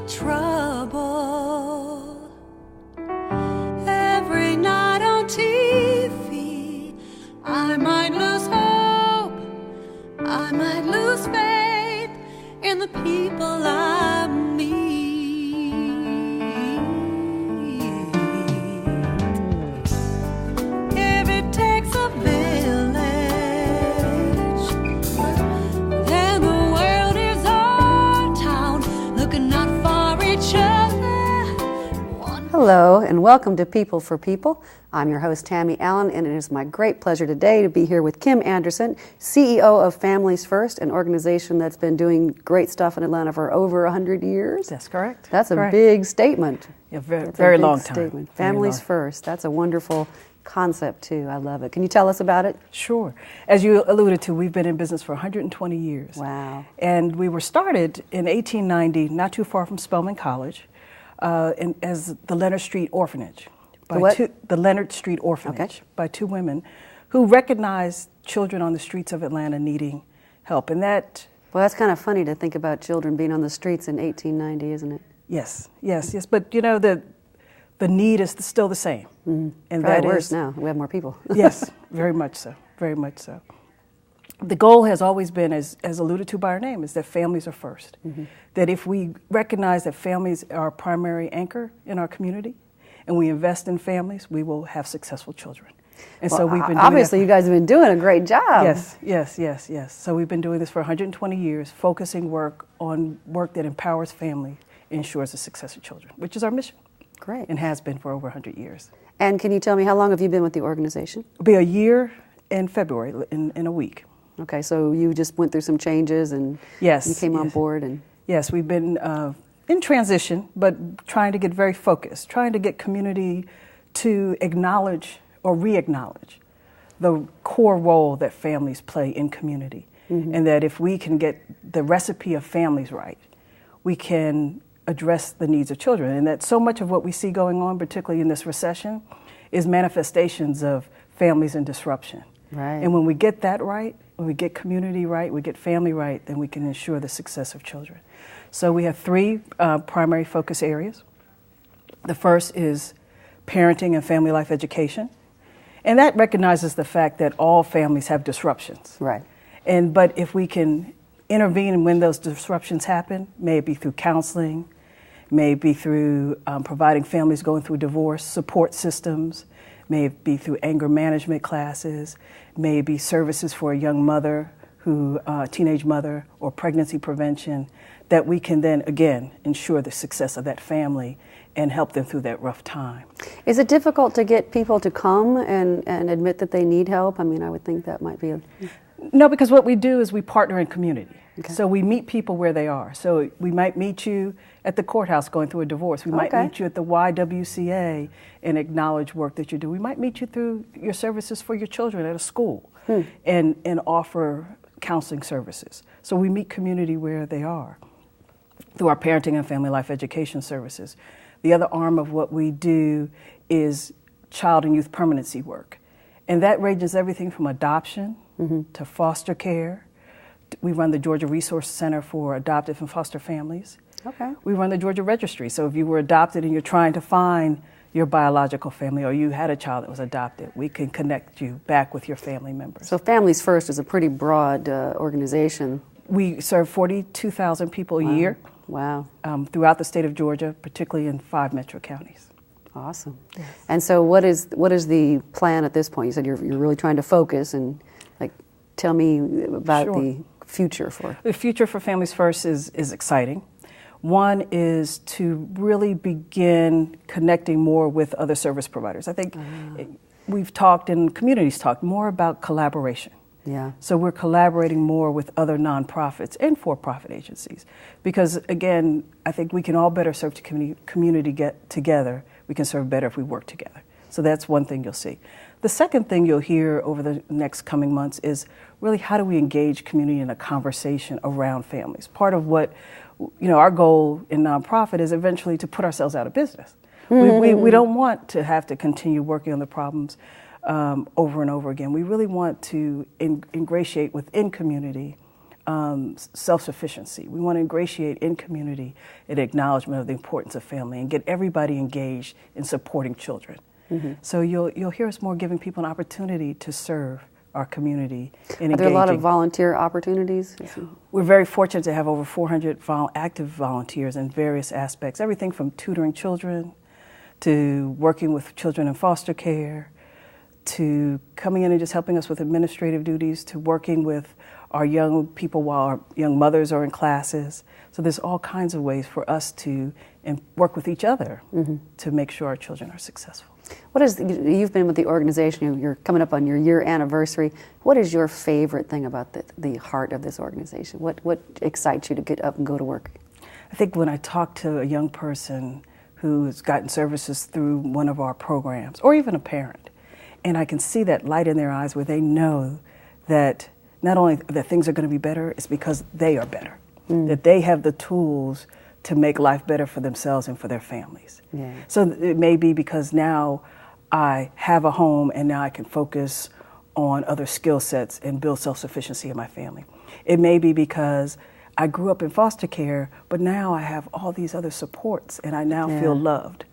trouble. Every night on TV, I might lose hope, I might lose faith in the people I meet. If it takes a village, then the world is our town, looking out for each other. Hello and welcome to People for People. I'm your host Tammy Allen, and it is my great pleasure today to be here with Kim Anderson, CEO of Families First, an organization that's been doing great stuff in Atlanta for over 100 years. That's correct. That's correct. A big statement. Yeah, very long time. Statement. Families First. That's a wonderful concept too. I love it. Can you tell us about it? Sure. As you alluded to, we've been in business for 120 years. Wow. And we were started in 1890, not too far from Spelman College, as the Leonard Street Orphanage. The Leonard Street Orphanage, by two women who recognized children on the streets of Atlanta needing help. And that... Well, that's kind of funny to think about children being on the streets in 1890, isn't it? Yes. But you know, the need is still the same. Mm-hmm. And probably that worse is, now. We have more people. Yes, very much so. The goal has always been, as alluded to by our name, is that families are first. Mm-hmm. That if we recognize that families are our primary anchor in our community, and we invest in families, we will have successful children. And well, so we've been obviously you guys have been doing a great job. Yes. So we've been doing this for 120 years, focusing work on work that empowers families, ensures the success of children, which is our mission. Great. And has been for over 100 years. And can you tell me, how long have you been with the organization? It'll be a year in February, in a week. Okay, so you just went through some changes and you came on board. And yes, we've been in transition, but trying to get very focused, trying to get community to acknowledge or re-acknowledge the core role that families play in community. Mm-hmm. And that if we can get the recipe of families right, we can address the needs of children. And that so much of what we see going on, particularly in this recession, is manifestations of families in disruption. Right. And when we get that right, when we get community right, we get family right, then we can ensure the success of children. So we have three primary focus areas. The first is parenting and family life education. And that recognizes the fact that all families have disruptions. Right. But if we can intervene when those disruptions happen, may it be through counseling, may it be through providing families going through divorce support systems, may it be through anger management classes, may it be services for a young mother, teenage mother, or pregnancy prevention, that we can then, again, ensure the success of that family and help them through that rough time. Is it difficult to get people to come and admit that they need help? I mean, I would think that might be No, because what we do is we partner in community. Okay. So we meet people where they are. So we might meet you at the courthouse going through a divorce. We might meet you at the YWCA and acknowledge work that you do. We might meet you through your services for your children at a school and offer counseling services. So we meet community where they are through our parenting and family life education services. The other arm of what we do is child and youth permanency work. And that ranges everything from adoption to foster care. We run the Georgia Resource Center for Adoptive and Foster Families. Okay. We run the Georgia Registry. So if you were adopted and you're trying to find your biological family, or you had a child that was adopted, we can connect you back with your family members. So Families First is a pretty broad organization. We serve 42,000 people a year. Wow. Throughout the state of Georgia, particularly in 5 metro counties. Awesome. Yes. And so what is the plan at this point? You said you're really trying to focus, and tell me about the future for... The future for Families First is exciting. One is to really begin connecting more with other service providers. I think we've talked and communities talked more about collaboration. Yeah. So we're collaborating more with other nonprofits and for-profit agencies because, again, I think we can all better serve the community get together. We can serve better if we work together. So that's one thing you'll see. The second thing you'll hear over the next coming months is really how do we engage community in a conversation around families. Part of what, our goal in nonprofit is eventually to put ourselves out of business. We don't want to have to continue working on the problems over and over again. We really want to ingratiate within community self-sufficiency. We want to ingratiate in community an acknowledgement of the importance of family and get everybody engaged in supporting children. Mm-hmm. So you'll hear us more giving people an opportunity to serve our community and engaging. Are there a lot of volunteer opportunities? We're very fortunate to have over 400 active volunteers in various aspects, everything from tutoring children to working with children in foster care, to coming in and just helping us with administrative duties, to working with our young people while our young mothers are in classes. So there's all kinds of ways for us to work with each other to make sure our children are successful. You've been with the organization, you're coming up on your year anniversary. What is your favorite thing about the heart of this organization? What excites you to get up and go to work? I think when I talk to a young person who's gotten services through one of our programs, or even a parent, and I can see that light in their eyes where they know that not only that things are going to be better, it's because they are better, that they have the tools to make life better for themselves and for their families. Yeah. So it may be because now I have a home and now I can focus on other skill sets and build self-sufficiency in my family. It may be because I grew up in foster care, but now I have all these other supports and I now feel loved.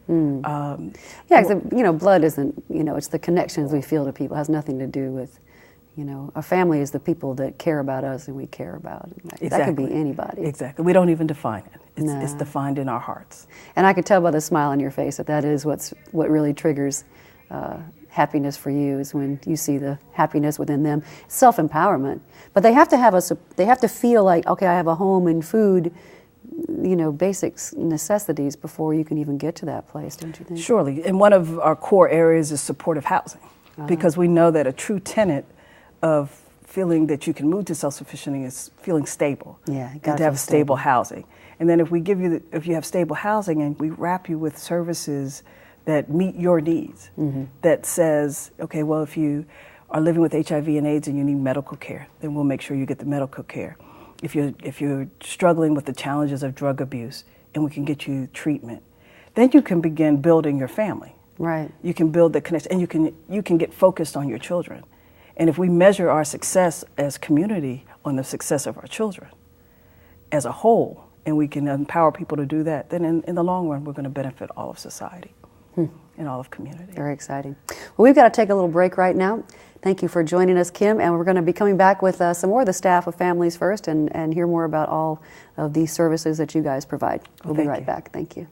Because blood isn't, it's the connections we feel to people. It has nothing to do with, a family is the people that care about us and we care about. Exactly. That could be anybody. Exactly. We don't even define it. It's defined in our hearts. And I could tell by the smile on your face that is what really triggers happiness for you, is when you see the happiness within them. Self-empowerment. But they have to they have to feel like, okay, I have a home and food, basic necessities before you can even get to that place, don't you think? Surely. And one of our core areas is supportive housing, because we know that a true tenet of feeling that you can move to self-sufficiency is feeling stable. Yeah, you got to have stable housing. And then if you have stable housing and we wrap you with services that meet your needs, that says, okay, well, if you are living with HIV and AIDS and you need medical care, then we'll make sure you get the medical care. If you're struggling with the challenges of drug abuse and we can get you treatment, then you can begin building your family. Right. You can build the connection, and you can get focused on your children. And if we measure our success as community on the success of our children as a whole, and we can empower people to do that, then in the long run, we're going to benefit all of society and all of community. Very exciting. Well, we've got to take a little break right now. Thank you for joining us, Kim, and we're going to be coming back with some more of the staff of Families First and hear more about all of these services that you guys provide. We'll be right back. Thank you.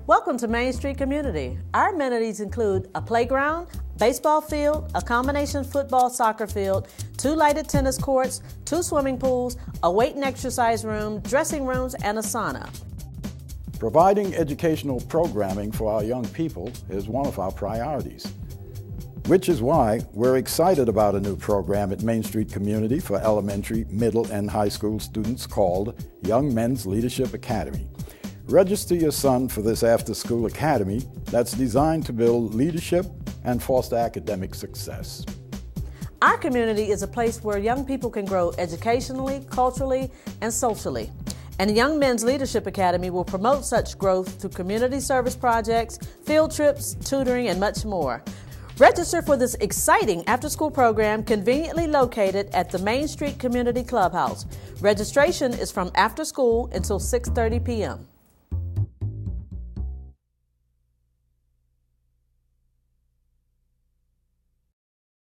Welcome to Mainstreet Community. Our amenities include a playground, baseball field, a combination football soccer field, 2 lighted tennis courts, 2 swimming pools, a weight and exercise room, dressing rooms, and a sauna. Providing educational programming for our young people is one of our priorities, which is why we're excited about a new program at Mainstreet Community for elementary, middle, and high school students called Young Men's Leadership Academy. Register your son for this after-school academy that's designed to build leadership and foster academic success. Our community is a place where young people can grow educationally, culturally, and socially. And the Young Men's Leadership Academy will promote such growth through community service projects, field trips, tutoring, and much more. Register for this exciting after-school program conveniently located at the Mainstreet Community Clubhouse. Registration is from after school until 6:30 p.m.